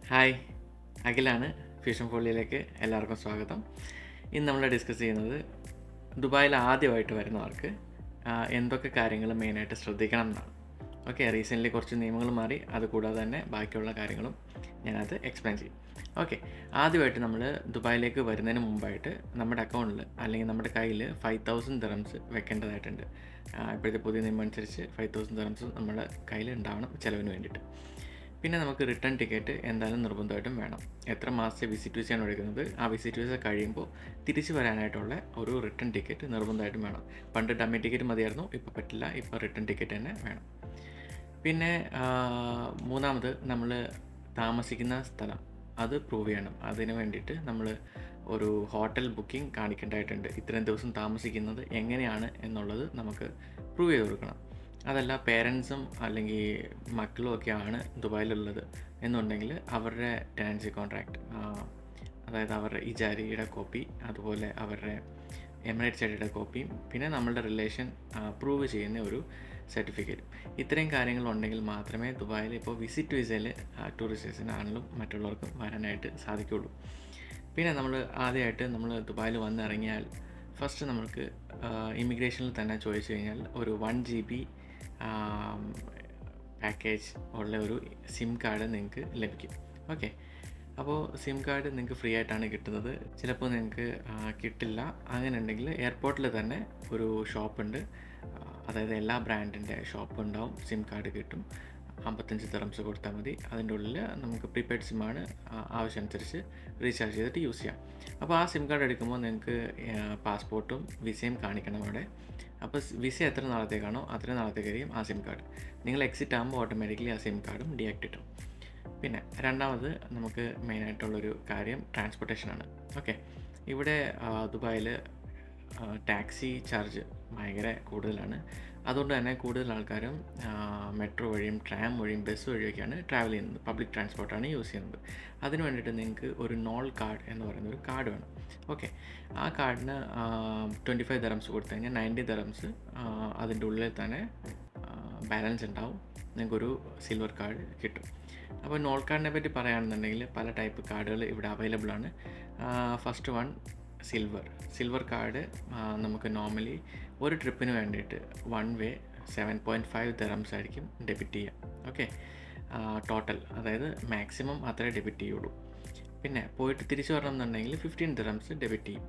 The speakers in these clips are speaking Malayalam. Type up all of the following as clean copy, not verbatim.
ഹായ്, അഖിലാണ്. ഫ്യൂഷൻ ഫോളിയിലേക്ക് എല്ലാവർക്കും സ്വാഗതം. ഇന്ന് നമ്മൾ ഡിസ്കസ് ചെയ്യുന്നത് ദുബായിൽ ആദ്യമായിട്ട് വരുന്നവർക്ക് എന്തൊക്കെ കാര്യങ്ങൾ മെയിനായിട്ട് ശ്രദ്ധിക്കണം എന്നാണ്. ഓക്കെ, റീസെൻ്റ്ലി കുറച്ച് നിയമങ്ങൾ മാറി, അതുകൂടാതെ തന്നെ ബാക്കിയുള്ള കാര്യങ്ങളും ഞാനത് എക്സ്പ്ലെയിൻ ചെയ്യും. ഓക്കെ, ആദ്യമായിട്ട് നമ്മൾ ദുബായിലേക്ക് വരുന്നതിന് മുമ്പായിട്ട് നമ്മുടെ അക്കൗണ്ടിൽ അല്ലെങ്കിൽ നമ്മുടെ കയ്യിൽ 5000 ദിറംസ് വെക്കേണ്ടതായിട്ടുണ്ട്. ഇപ്പോഴത്തെ പുതിയ നിയമം അനുസരിച്ച് 5000 ദിറംസ് നമ്മുടെ കയ്യിൽ ഉണ്ടാവണം ചിലവിന് വേണ്ടിയിട്ട്. പിന്നെ നമുക്ക് റിട്ടേൺ ടിക്കറ്റ് എന്തായാലും നിർബന്ധമായിട്ടും വേണം. എത്ര മാസത്തെ വിസിറ്റ് വിസയാണ് എടുക്കുന്നത്, ആ വിസിറ്റ് വിസ കഴിയുമ്പോൾ തിരിച്ചു വരാനായിട്ടുള്ള ഒരു റിട്ടേൺ ടിക്കറ്റ് നിർബന്ധമായിട്ടും വേണം. പണ്ട് ഡമ്മി ടിക്കറ്റ് മതിയായിരുന്നു, ഇപ്പോൾ പറ്റില്ല, ഇപ്പോൾ റിട്ടേൺ ടിക്കറ്റ് തന്നെ വേണം. പിന്നെ മൂന്നാമത് നമ്മൾ താമസിക്കുന്ന സ്ഥലം അത് പ്രൂവ് ചെയ്യണം. അതിന് വേണ്ടിയിട്ട് നമ്മൾ ഒരു ഹോട്ടൽ ബുക്കിംഗ് കാണിക്കേണ്ടതായിട്ടുണ്ട്. ഇത്രയും ദിവസം താമസിക്കുന്നത് എങ്ങനെയാണ് എന്നുള്ളത് നമുക്ക് പ്രൂവ് ചെയ്ത് കൊടുക്കണം. അതല്ല പേരൻസും അല്ലെങ്കിൽ മക്കളും ഒക്കെയാണ് ദുബായിലുള്ളത് എന്നുണ്ടെങ്കിൽ അവരുടെ ടെനൻസി കോൺട്രാക്റ്റ്, അതായത് അവരുടെ ഇജാരിയുടെ കോപ്പി, അതുപോലെ അവരുടെ എമിറേറ്റ്സ് ഐഡിയുടെ കോപ്പിയും, പിന്നെ നമ്മളുടെ റിലേഷൻ പ്രൂവ് ചെയ്യുന്ന ഒരു സർട്ടിഫിക്കറ്റ്. ഇത്രയും കാര്യങ്ങളുണ്ടെങ്കിൽ മാത്രമേ ദുബായിൽ ഇപ്പോൾ വിസിറ്റ് വിസയിൽ ടൂറിസ്റ്റേഴ്സിനാണെങ്കിലും മറ്റുള്ളവർക്കും വരാനായിട്ട് സാധിക്കുകയുള്ളൂ. പിന്നെ നമ്മൾ ആദ്യമായിട്ട് നമ്മൾ ദുബായിൽ വന്നിറങ്ങിയാൽ ഫസ്റ്റ് നമുക്ക് ഇമിഗ്രേഷനിൽ തന്നെ ചോദിച്ചു കഴിഞ്ഞാൽ ഒരു 1 GB പാക്കേജ് ഉള്ള ഒരു സിം കാർഡ് നിങ്ങൾക്ക് ലഭിക്കും. ഓക്കെ, അപ്പോൾ സിം കാർഡ് നിങ്ങൾക്ക് ഫ്രീ ആയിട്ടാണ് കിട്ടുന്നത്. ചിലപ്പോൾ നിങ്ങൾക്ക് കിട്ടില്ല. അങ്ങനെ ഉണ്ടെങ്കിൽ എയർപോർട്ടിൽ തന്നെ ഒരു ഷോപ്പുണ്ട്, അതായത് എല്ലാ ബ്രാൻഡിൻ്റെ ഷോപ്പ് ഉണ്ടാവും. സിം കാർഡ് കിട്ടും. 55 ദിറംസ് കൊടുത്താൽ മതി. അതിൻ്റെ ഉള്ളിൽ നമുക്ക് പ്രീപെയ്ഡ് സിമ്മാണ്, ആവശ്യമനുസരിച്ച് റീചാർജ് ചെയ്തിട്ട് യൂസ് ചെയ്യാം. അപ്പോൾ ആ സിം കാർഡ് എടുക്കുമ്പോൾ നിങ്ങൾക്ക് പാസ്പോർട്ടും വിസയും കാണിക്കണം അവിടെ. അപ്പോൾ വിസ എത്ര നാളത്തേക്കാണോ അത്രയും നാളത്തേക്കായിരിക്കും ആ സിം കാർഡ്. നിങ്ങൾ എക്സിറ്റ് ആകുമ്പോൾ ഓട്ടോമാറ്റിക്കലി ആ സിം കാർഡും ഡീആക്ടിവേറ്റ് ആവും. പിന്നെ രണ്ടാമത് നമുക്ക് മെയിനായിട്ടുള്ളൊരു കാര്യം ട്രാൻസ്പോർട്ടേഷനാണ്. ഓക്കെ, ഇവിടെ ദുബായിൽ ടാക്സി ചാർജ് ഭയങ്കര കൂടുതലാണ്. അതുകൊണ്ട് തന്നെ കൂടുതൽ ആൾക്കാരും മെട്രോ വഴിയും ട്രാം വഴിയും ബസ് വഴിയൊക്കെയാണ് ട്രാവൽ ചെയ്യുന്നത്. പബ്ലിക് ട്രാൻസ്പോർട്ടാണ് യൂസ് ചെയ്യുന്നത്. അതിന് വേണ്ടിയിട്ട് നിങ്ങൾക്ക് ഒരു നോൾ കാർഡ് എന്ന് പറയുന്ന ഒരു കാർഡ് വേണം. ഓക്കെ, ആ കാർഡിന് 25 ദിറംസ് കൊടുത്തു കഴിഞ്ഞാൽ 90 ദിറംസ് അതിൻ്റെ ഉള്ളിൽ തന്നെ ബാലൻസ് ഉണ്ടാവും. നിങ്ങൾക്കൊരു സിൽവർ കാർഡ് കിട്ടും. അപ്പോൾ നോൾ കാർഡിനെ പറ്റി പറയുകയാണെന്നുണ്ടെങ്കിൽ പല ടൈപ്പ് കാർഡുകൾ ഇവിടെ അവൈലബിൾ ആണ്. ഫസ്റ്റ് വൺ സിൽവർ കാർഡ് നമുക്ക് നോർമലി ഒരു ട്രിപ്പിന് വേണ്ടിയിട്ട് 1 വേ 7.5 ദിറംസ് ആയിരിക്കും ഡെബിറ്റ് ചെയ്യുക. ഓക്കെ, ടോട്ടൽ, അതായത് മാക്സിമം അത്രേ ഡെബിറ്റ് ചെയ്യുള്ളൂ. പിന്നെ പോയിട്ട് തിരിച്ചു വരണം എന്നുണ്ടെങ്കിൽ 15 ദിറംസ് ഡെബിറ്റ് ചെയ്യും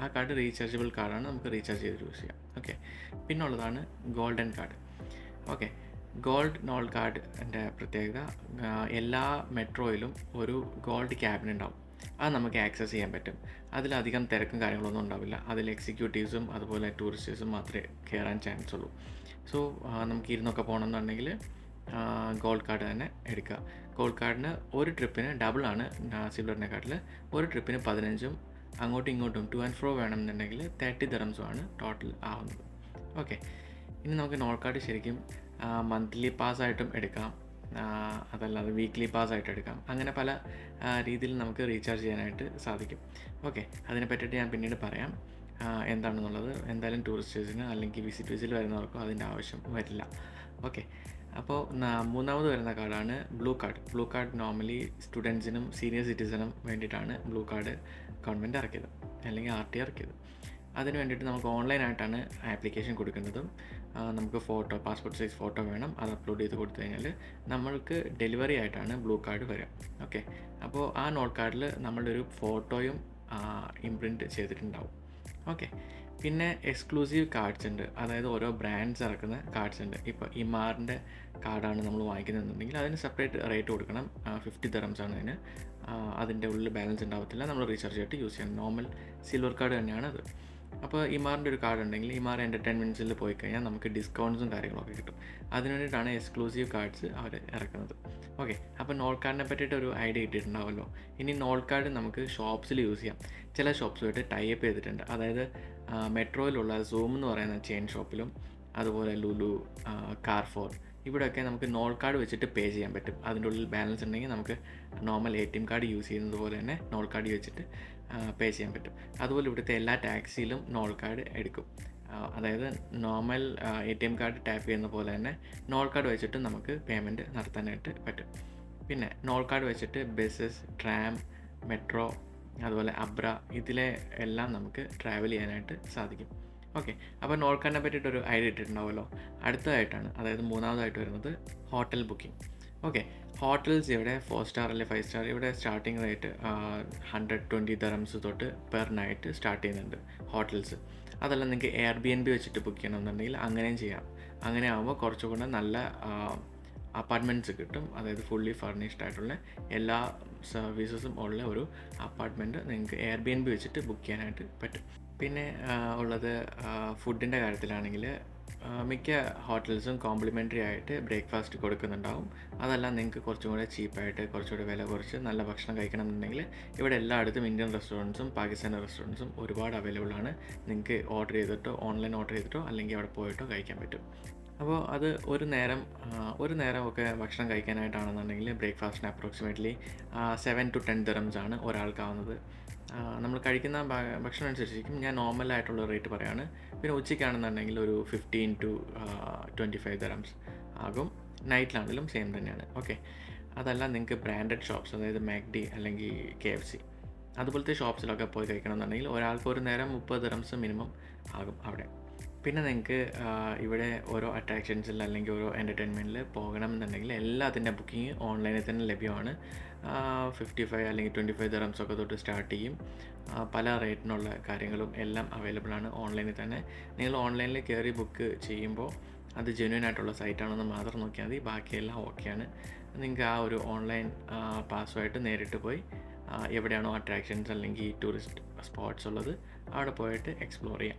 ആ കാർഡ് റീചാർജബിൾ കാർഡാണ്, നമുക്ക് റീചാർജ് ചെയ്ത് യൂസ് ചെയ്യാം. ഓക്കെ, പിന്നുള്ളതാണ് golden card. Okay, gold Nol കാർഡിൻ്റെ പ്രത്യേകത, എല്ലാ മെട്രോയിലും ഒരു ഗോൾഡ് ക്യാബിൻ ഉണ്ടാവും. അത് നമുക്ക് ആക്സസ് ചെയ്യാൻ പറ്റും. അതിലധികം തിരക്കും കാര്യങ്ങളൊന്നും ഉണ്ടാവില്ല. അതിൽ എക്സിക്യൂട്ടീവ്സും അതുപോലെ ടൂറിസ്റ്റേഴ്സും മാത്രമേ കയറാൻ ചാൻസ് ഉള്ളൂ. സോ നമുക്ക് ഇരുന്നൊക്കെ പോകണമെന്നുണ്ടെങ്കിൽ ഗോൾഡ് കാർഡ് തന്നെ എടുക്കുക. ഗോൾഡ് കാർഡിന് ഒരു ട്രിപ്പിന് ഡബിളാണ് സിൽവറിനെക്കാട്ടിൽ. ഒരു ട്രിപ്പിന് 15, അങ്ങോട്ടും ഇങ്ങോട്ടും ടു ആൻഡ് ഫ്രോ വേണമെന്നുണ്ടെങ്കിൽ 30 ദിറംസുമാണ് ടോട്ടൽ ആവുന്നത്. ഓക്കെ, ഇനി നമുക്ക് നോൾ കാർഡ് ശരിക്കും മന്ത്ലി പാസ്സായിട്ടും എടുക്കാം, അതല്ലാതെ വീക്ക്ലി പാസ്സായിട്ട് എടുക്കാം. അങ്ങനെ പല രീതിയിൽ നമുക്ക് റീചാർജ് ചെയ്യാനായിട്ട് സാധിക്കും. ഓക്കെ, അതിനെ പറ്റിയിട്ട് ഞാൻ പിന്നീട് പറയാം എന്താണെന്നുള്ളത്. എന്തായാലും ടൂറിസ്റ്റേഴ്സിന് അല്ലെങ്കിൽ വിസിറ്റ് വിസയിൽ വരുന്നവർക്കും അതിൻ്റെ ആവശ്യം വരില്ല. ഓക്കെ, അപ്പോൾ മൂന്നാമത് വരുന്ന കാർഡാണ് ബ്ലൂ കാർഡ് നോർമലി സ്റ്റുഡൻസിനും സീനിയർ സിറ്റിസനും വേണ്ടിയിട്ടാണ് ബ്ലൂ കാർഡ് ഗവൺമെൻറ് ഇറക്കിയത്, അല്ലെങ്കിൽ RT ഇറക്കിയത്. അതിന് വേണ്ടിയിട്ട് നമുക്ക് ഓൺലൈനായിട്ടാണ് ആപ്ലിക്കേഷൻ കൊടുക്കേണ്ടതും. നമുക്ക് പാസ്പോർട്ട് സൈസ് ഫോട്ടോ വേണം. അത് അപ്ലോഡ് ചെയ്ത് കൊടുത്തു കഴിഞ്ഞാൽ നമ്മൾക്ക് ഡെലിവറി ആയിട്ടാണ് ബ്ലൂ കാർഡ് വരിക. ഓക്കെ, അപ്പോൾ ആ നോട്ട് കാർഡിൽ നമ്മളുടെ ഒരു ഫോട്ടോയും ഇംപ്രിൻറ്റ് ചെയ്തിട്ടുണ്ടാവും. ഓക്കെ, പിന്നെ എക്സ്ക്ലൂസീവ് കാർഡ്സ് ഉണ്ട്, അതായത് ഓരോ ബ്രാൻഡ്സ് ഇറക്കുന്ന കാർഡ്സ് ഉണ്ട്. ഇപ്പോൾ ഇമാറിൻ്റെ കാർഡാണ് നമ്മൾ വാങ്ങിക്കുന്നതെന്നുണ്ടെങ്കിൽ അതിന് സെപ്പറേറ്റ് റേറ്റ് കൊടുക്കണം. 50 ദിറംസ് ആണ് അതിന്. അതിൻ്റെ ഉള്ളിൽ ബാലൻസ് ഉണ്ടാവത്തില്ല, നമ്മൾ റീചാർജ് ചെയ്തിട്ട് യൂസ് ചെയ്യണം. നോർമൽ സിൽവർ കാർഡ് തന്നെയാണ് അത്. അപ്പോൾ ഇമാറിൻ്റെ ഒരു കാർഡ് ഉണ്ടെങ്കിൽ ഇമാർ എൻ്റർടൈൻമെൻറ്റ്സിൽ പോയി കഴിഞ്ഞാൽ നമുക്ക് ഡിസ്കൗണ്ട്സും കാര്യങ്ങളൊക്കെ കിട്ടും. അതിന് വേണ്ടിയിട്ടാണ് എക്സ്ക്ലൂസീവ് കാർഡ്സ് അവർ ഇറക്കുന്നത്. ഓക്കെ, അപ്പോൾ നോൾ കാർഡിനെ പറ്റിയിട്ട് ഒരു ഐഡിയ കിട്ടിയിട്ടുണ്ടാവുമല്ലോ. ഇനി നോൾ കാർഡ് നമുക്ക് ഷോപ്സിൽ യൂസ് ചെയ്യാം. ചില ഷോപ്സുമായിട്ട് ടൈപ്പ് ചെയ്തിട്ടുണ്ട്. അതായത് മെട്രോയിലുള്ള സൂം എന്ന് പറയുന്ന ചെയിൻ ഷോപ്പിലും, അതുപോലെ ലുലു, കാർഫോർ, ഇവിടെയൊക്കെ നമുക്ക് നോൾ കാർഡ് വെച്ചിട്ട് പേ ചെയ്യാൻ പറ്റും. അതിൻ്റെ ഉള്ളിൽ ബാലൻസ് ഉണ്ടെങ്കിൽ നമുക്ക് നോർമൽ ATM കാർഡ് യൂസ് ചെയ്യുന്നത് പോലെ തന്നെ നോൾ കാർഡ് വെച്ചിട്ട് പേ ചെയ്യാൻ പറ്റും. അതുപോലെ ഇവിടുത്തെ എല്ലാ ടാക്സിയിലും നോൾ കാർഡ് എടുക്കും. അതായത് നോർമൽ ATM കാർഡ് ടാപ്പ് ചെയ്യുന്ന പോലെ തന്നെ നോൾ കാർഡ് വെച്ചിട്ട് നമുക്ക് പേയ്മെൻറ്റ് നടത്താനായിട്ട് പറ്റും. പിന്നെ നോൾ കാർഡ് വെച്ചിട്ട് ബസ്സസ്, ട്രാം, മെട്രോ, അതുപോലെ അബ്ര, ഇതിലെ എല്ലാം നമുക്ക് ട്രാവൽ ചെയ്യാനായിട്ട് സാധിക്കും. ഓക്കെ, അപ്പോൾ നോൾ കാർഡിനെ പറ്റിയിട്ടൊരു ഐഡിയ ഇട്ടിട്ടുണ്ടാവുമല്ലോ. അടുത്തതായിട്ടാണ്, അതായത് മൂന്നാമതായിട്ട് വരുന്നത് ഹോട്ടൽ ബുക്കിംഗ്. ഓക്കെ, ഹോട്ടൽസ് ഇവിടെ 4 സ്റ്റാർ അല്ലെ 5 സ്റ്റാർ, ഇവിടെ സ്റ്റാർട്ടിങ് റേറ്റ് 120 ദറംസ് തൊട്ട് പെർ നൈറ്റ് സ്റ്റാർട്ട് ചെയ്യുന്നുണ്ട് ഹോട്ടൽസ്. അതല്ല നിങ്ങൾക്ക് എയർബിഎൻബി വെച്ചിട്ട് ബുക്ക് ചെയ്യണമെന്നുണ്ടെങ്കിൽ അങ്ങനെയും ചെയ്യാം. അങ്ങനെ ആകുമ്പോൾ കുറച്ചുകൂടെ നല്ല അപ്പാർട്ട്മെൻറ്റ്സ് കിട്ടും. അതായത് ഫുള്ളി ഫർണിഷ്ഡ് ആയിട്ടുള്ള എല്ലാ സർവീസസും ഉള്ള ഒരു അപ്പാർട്ട്മെൻറ്റ് നിങ്ങൾക്ക് എയർബിഎൻബി വെച്ചിട്ട് ബുക്ക് ചെയ്യാനായിട്ട് പറ്റും. പിന്നെ ഉള്ളത് ഫുഡിൻ്റെ കാര്യത്തിലാണെങ്കിൽ മിക്ക ഹോട്ടൽസും കോംപ്ലിമെൻ്ററി ആയിട്ട് ബ്രേക്ക്ഫാസ്റ്റ് കൊടുക്കുന്നുണ്ടാവും. അതെല്ലാം നിങ്ങൾക്ക് കുറച്ചും കൂടെ ചീപ്പായിട്ട്, കുറച്ചുകൂടെ വില കുറച്ച് നല്ല ഭക്ഷണം കഴിക്കണം എന്നുണ്ടെങ്കിൽ ഇവിടെ എല്ലായിടത്തും ഇന്ത്യൻ റെസ്റ്റോറൻറ്റ്സും പാകിസ്ഥാനി റെസ്റ്റോറൻറ്റ്സും ഒരുപാട് അവൈലബിൾ ആണ്. നിങ്ങൾക്ക് ഓർഡർ ചെയ്തിട്ടോ, ഓൺലൈൻ ഓർഡർ ചെയ്തിട്ടോ അല്ലെങ്കിൽ അവിടെ പോയിട്ടോ കഴിക്കാൻ പറ്റും. അപ്പോൾ അത് ഒരു നേരം ഒക്കെ ഭക്ഷണം കഴിക്കാനായിട്ടാണെന്നുണ്ടെങ്കിൽ ബ്രേക്ക്ഫാസ്റ്റിന് അപ്രോക്സിമേറ്റ്ലി 7 to 10 ദിറംസ് ആണ് ഒരാൾക്കാവുന്നത്. നമ്മൾ കഴിക്കുന്ന ഭക്ഷണം അനുസരിച്ചിരിക്കും. ഞാൻ നോർമലായിട്ടുള്ള റേറ്റ് പറയാണ്. പിന്നെ ഉച്ചയ്ക്കാണെന്നുണ്ടെങ്കിൽ ഒരു 15 to 25 ദിറംസ് ആകും. നൈറ്റിലാണെങ്കിലും സെയിം തന്നെയാണ്. ഓക്കെ, അതല്ല നിങ്ങൾക്ക് ബ്രാൻഡഡ് ഷോപ്സ്, അതായത് മാക്ഡി അല്ലെങ്കിൽ KFC അതുപോലത്തെ ഷോപ്സിലൊക്കെ പോയി കഴിക്കണമെന്നുണ്ടെങ്കിൽ ഒരാൾക്ക് ഒരു നേരം 30 ദിറംസ് മിനിമം ആകും അവിടെ. പിന്നെ നിങ്ങൾക്ക് ഇവിടെ ഓരോ അട്രാക്ഷൻസിൽ അല്ലെങ്കിൽ ഓരോ എൻ്റർടൈൻമെൻറ്റിൽ പോകണം എന്നുണ്ടെങ്കിൽ എല്ലാത്തിൻ്റെ ബുക്കിംഗ് ഓൺലൈനിൽ തന്നെ ലഭ്യമാണ്. 55 അല്ലെങ്കിൽ 25 ദിറംസ് ഒക്കെ തൊട്ട് സ്റ്റാർട്ട് ചെയ്യും. പല റേറ്റിനുള്ള കാര്യങ്ങളും എല്ലാം അവൈലബിൾ ആണ് ഓൺലൈനിൽ തന്നെ. നിങ്ങൾ ഓൺലൈനിൽ കയറി ബുക്ക് ചെയ്യുമ്പോൾ അത് ജെന്യുവൻ ആയിട്ടുള്ള സൈറ്റാണെന്ന് മാത്രം നോക്കിയാൽ മതി. ബാക്കിയെല്ലാം ഓക്കെയാണ്. നിങ്ങൾക്ക് ആ ഒരു ഓൺലൈൻ പാസുമായിട്ട് നേരിട്ട് പോയി എവിടെയാണോ അട്രാക്ഷൻസ് അല്ലെങ്കിൽ ടൂറിസ്റ്റ് സ്പോട്ട്സ് ഉള്ളത് അവിടെ പോയിട്ട് എക്സ്പ്ലോർ ചെയ്യാം.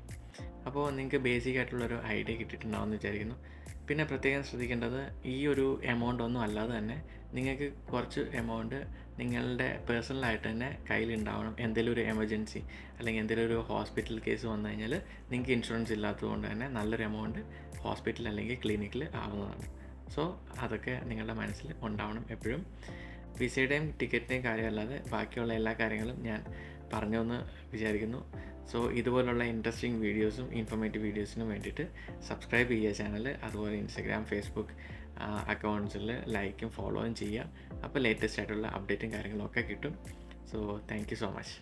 അപ്പോൾ നിങ്ങൾക്ക് ബേസിക് ആയിട്ടുള്ളൊരു ഐഡിയ കിട്ടിയിട്ടുണ്ടാവുമെന്ന് വിചാരിക്കുന്നു. പിന്നെ പ്രത്യേകം ശ്രദ്ധിക്കേണ്ടത്, ഈ ഒരു എമൗണ്ട് ഒന്നും അല്ലാതെ തന്നെ നിങ്ങൾക്ക് കുറച്ച് എമൗണ്ട് നിങ്ങളുടെ പേഴ്സണലായിട്ട് തന്നെ കയ്യിലുണ്ടാവണം. എന്തെങ്കിലും ഒരു എമർജൻസി അല്ലെങ്കിൽ എന്തെങ്കിലും ഒരു ഹോസ്പിറ്റൽ കേസ് വന്നു കഴിഞ്ഞാൽ നിങ്ങൾക്ക് ഇൻഷുറൻസ് ഇല്ലാത്തതുകൊണ്ട് തന്നെ നല്ലൊരു എമൗണ്ട് ഹോസ്പിറ്റൽ അല്ലെങ്കിൽ ക്ലിനിക്കിൽ ആവുന്നതാണ്. സോ അതൊക്കെ നിങ്ങളുടെ മനസ്സിൽ ഉണ്ടാവണം എപ്പോഴും. വിസയുടെയും ടിക്കറ്റിൻ്റെയും കാര്യമല്ലാതെ ബാക്കിയുള്ള എല്ലാ കാര്യങ്ങളും ഞാൻ പറഞ്ഞു എന്ന് വിചാരിക്കുന്നു. സോ ഇതുപോലുള്ള ഇൻട്രസ്റ്റിംഗ് വീഡിയോസും ഇൻഫോർമേറ്റീവ് വീഡിയോസിനും വേണ്ടിയിട്ട് സബ്സ്ക്രൈബ് ചെയ്യുക ചാനൽ. അതുപോലെ ഇൻസ്റ്റഗ്രാം, ഫേസ്ബുക്ക് അക്കൗണ്ട്സിൽ ലൈക്കും ഫോളോയും ചെയ്യുക. അപ്പോൾ ലേറ്റസ്റ്റ് ആയിട്ടുള്ള അപ്ഡേറ്റും കാര്യങ്ങളൊക്കെ കിട്ടും. So thank you so much.